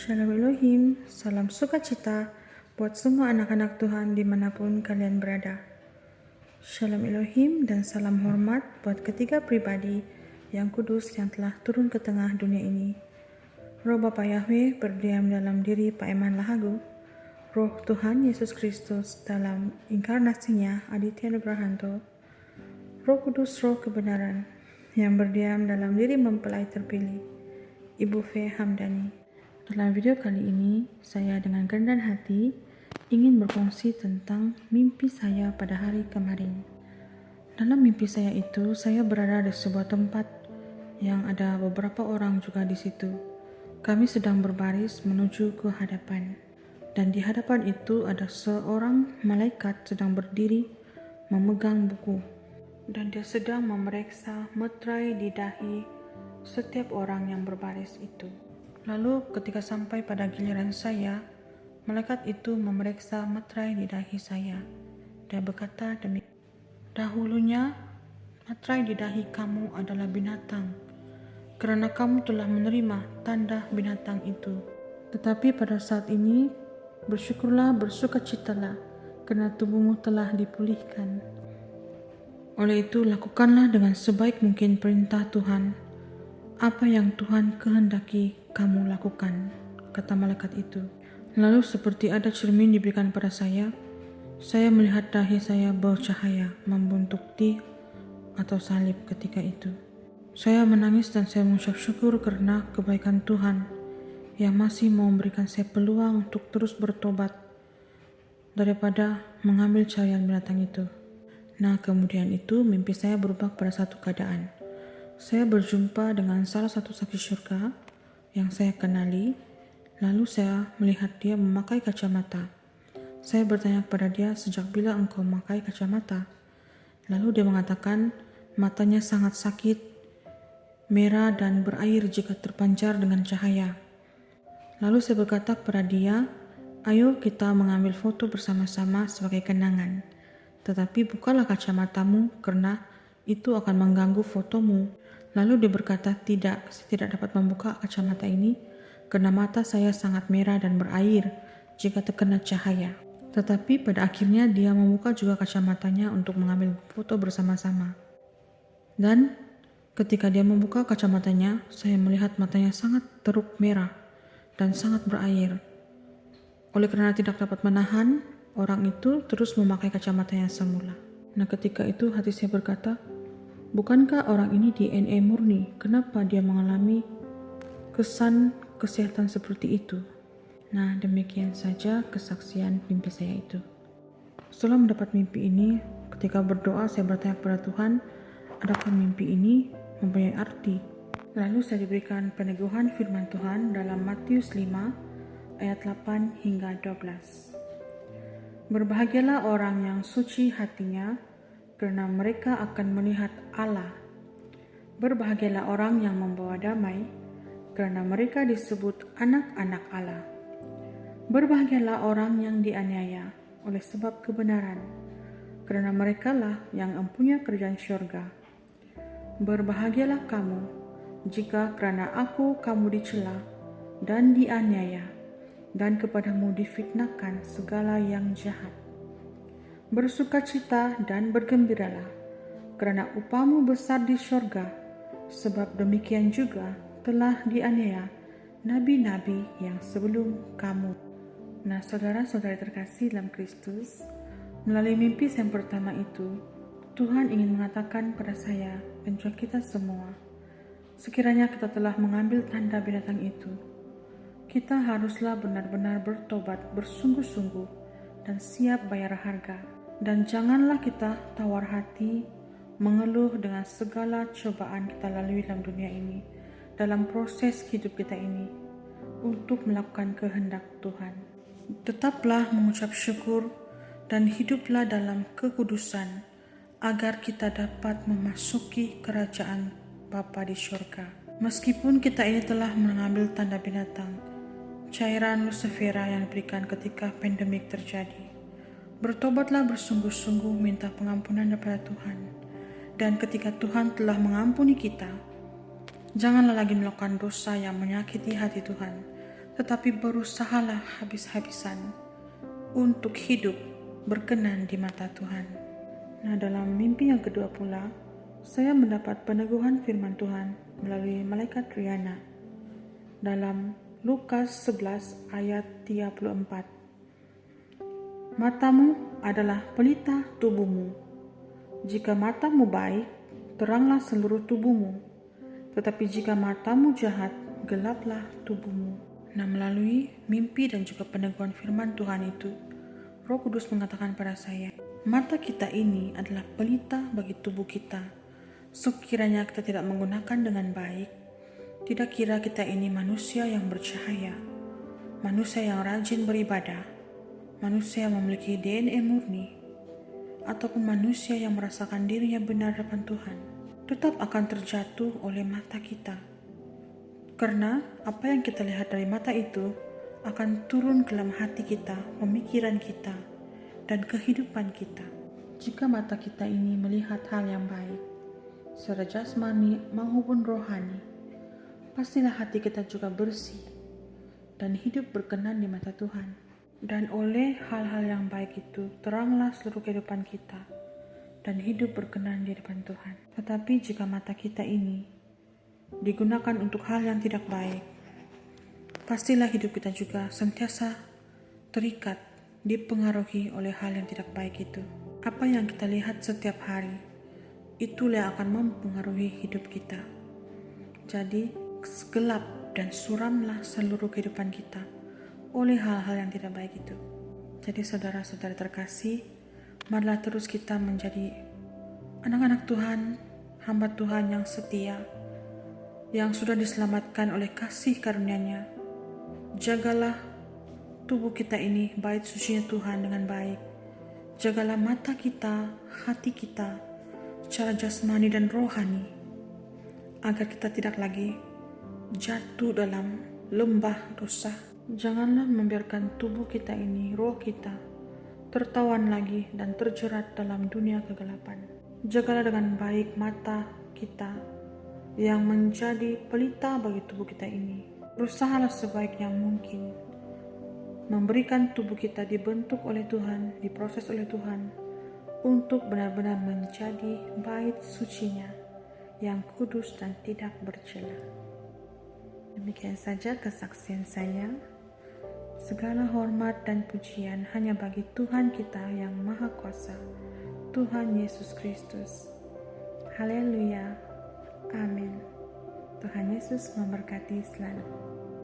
Shalom Elohim, salam sukacita buat semua anak-anak Tuhan dimanapun kalian berada. Shalom Elohim dan salam hormat buat ketiga pribadi yang kudus yang telah turun ke tengah dunia ini. Roh Bapa Yahweh berdiam dalam diri Pak Eman Lahagu. Roh Tuhan Yesus Kristus dalam inkarnasinya Aditya Nugrahanto. Roh Kudus, Roh Kebenaran yang berdiam dalam diri mempelai terpilih Ibu V. Hamdani. Dalam video kali ini, saya dengan kerendahan hati ingin berfungsi tentang mimpi saya pada hari kemarin. Dalam mimpi saya itu, saya berada di sebuah tempat yang ada beberapa orang juga di situ. Kami sedang berbaris menuju ke hadapan. Dan di hadapan itu ada seorang malaikat sedang berdiri memegang buku. Dan dia sedang memeriksa meterai di dahi setiap orang yang berbaris itu. Lalu ketika sampai pada giliran saya, malaikat itu memeriksa meterai di dahi saya. Dia berkata demikian, dahulunya meterai di dahi kamu adalah binatang, karena kamu telah menerima tanda binatang itu. Tetapi pada saat ini, bersyukurlah, bersukacitalah, karena tubuhmu telah dipulihkan. Oleh itu, lakukanlah dengan sebaik mungkin perintah Tuhan. Apa yang Tuhan kehendaki kamu lakukan, kata malaikat itu. Lalu seperti ada cermin diberikan pada saya melihat dahi saya bercahaya membentuk T atau salib ketika itu. Saya menangis dan saya mengucap syukur karena kebaikan Tuhan yang masih mau memberikan saya peluang untuk terus bertobat daripada mengambil carian binatang itu. Nah, kemudian itu mimpi saya berubah pada satu keadaan. Saya berjumpa dengan salah satu saksi surga yang saya kenali, lalu saya melihat dia memakai kacamata. Saya bertanya kepada dia, sejak bila engkau memakai kacamata? Lalu dia mengatakan matanya sangat sakit, merah dan berair jika terpancar dengan cahaya. Lalu saya berkata kepada dia, ayo kita mengambil foto bersama-sama sebagai kenangan. Tetapi bukalah kacamatamu karena itu akan mengganggu fotomu. Lalu dia berkata, tidak, saya tidak dapat membuka kacamata ini karena mata saya sangat merah dan berair jika terkena cahaya. Tetapi pada akhirnya dia membuka juga kacamatanya untuk mengambil foto bersama-sama. Dan ketika dia membuka kacamatanya, saya melihat matanya sangat teruk merah dan sangat berair. Oleh karena tidak dapat menahan, orang itu terus memakai kacamatanya semula. Nah, ketika itu hati saya berkata, bukankah orang ini DNA murni? Kenapa dia mengalami kesan kesehatan seperti itu? Nah, demikian saja kesaksian mimpi saya itu. Setelah mendapat mimpi ini, ketika berdoa saya bertanya kepada Tuhan, adakah mimpi ini mempunyai arti? Lalu saya diberikan peneguhan firman Tuhan dalam Matius 5 ayat 8 hingga 12. Berbahagialah orang yang suci hatinya, karena mereka akan melihat Allah. Berbahagialah orang yang membawa damai, karena mereka disebut anak-anak Allah. Berbahagialah orang yang dianiaya oleh sebab kebenaran, karena merekalah yang mempunyai kerajaan syurga. Berbahagialah kamu, jika karena aku kamu dicela dan dianiaya, dan kepadamu difitnahkan segala yang jahat. Bersukacita dan bergembiralah, karena upahmu besar di syurga, sebab demikian juga telah dianiaya nabi-nabi yang sebelum kamu. Nah, saudara-saudari terkasih dalam Kristus, melalui mimpi yang pertama itu, Tuhan ingin mengatakan pada saya dan juga kita semua, sekiranya kita telah mengambil tanda binatang itu, kita haruslah benar-benar bertobat bersungguh-sungguh dan siap bayar harga. Dan janganlah kita tawar hati mengeluh dengan segala cobaan kita lalui dalam dunia ini, dalam proses hidup kita ini, untuk melakukan kehendak Tuhan. Tetaplah mengucap syukur dan hiduplah dalam kekudusan, agar kita dapat memasuki kerajaan Bapa di surga. Meskipun kita ini telah mengambil tanda binatang, cairan lucifera yang diberikan ketika pandemik terjadi, bertobatlah bersungguh-sungguh minta pengampunan daripada Tuhan. Dan ketika Tuhan telah mengampuni kita, janganlah lagi melakukan dosa yang menyakiti hati Tuhan, tetapi berusahalah habis-habisan untuk hidup berkenan di mata Tuhan. Nah, dalam mimpi yang kedua pula, saya mendapat peneguhan firman Tuhan melalui malaikat Riana dalam Lukas 11 ayat 34. Matamu adalah pelita tubuhmu. Jika matamu baik, teranglah seluruh tubuhmu. Tetapi jika matamu jahat, gelaplah tubuhmu. Nah, melalui mimpi dan juga peneguhan firman Tuhan itu, Roh Kudus mengatakan pada saya, mata kita ini adalah pelita bagi tubuh kita. Sekiranya kita tidak menggunakan dengan baik, tidak kira kita ini manusia yang bercahaya, manusia yang rajin beribadah, manusia yang memiliki DNA murni, ataupun manusia yang merasakan dirinya benar depan Tuhan, tetap akan terjatuh oleh mata kita. Karena apa yang kita lihat dari mata itu akan turun ke dalam hati kita, pemikiran kita, dan kehidupan kita. Jika mata kita ini melihat hal yang baik, secara jasmani maupun rohani, pastilah hati kita juga bersih dan hidup berkenan di mata Tuhan. Dan oleh hal-hal yang baik itu, teranglah seluruh kehidupan kita dan hidup berkenan di depan Tuhan. Tetapi jika mata kita ini digunakan untuk hal yang tidak baik, pastilah hidup kita juga sentiasa terikat, dipengaruhi oleh hal yang tidak baik itu. Apa yang kita lihat setiap hari, itulah yang akan mempengaruhi hidup kita. Jadi, gelap dan suramlah seluruh kehidupan kita oleh hal-hal yang tidak baik itu. Jadi saudara-saudara terkasih, marilah terus kita menjadi anak-anak Tuhan, hamba Tuhan yang setia, yang sudah diselamatkan oleh kasih karunia-Nya. Jagalah tubuh kita ini, bait sucinya Tuhan dengan baik. Jagalah mata kita, hati kita, secara jasmani dan rohani, agar kita tidak lagi jatuh dalam lembah dosa. Janganlah membiarkan tubuh kita ini, roh kita, tertawan lagi dan terjerat dalam dunia kegelapan. Jagalah dengan baik mata kita yang menjadi pelita bagi tubuh kita ini. Berusahalah sebaik yang mungkin memberikan tubuh kita dibentuk oleh Tuhan, diproses oleh Tuhan, untuk benar-benar menjadi bait sucinya yang kudus dan tidak bercela. Demikian saja kesaksian saya. Segala hormat dan pujian hanya bagi Tuhan kita yang Maha Kuasa, Tuhan Yesus Kristus. Haleluya. Amin. Tuhan Yesus memberkati selalu.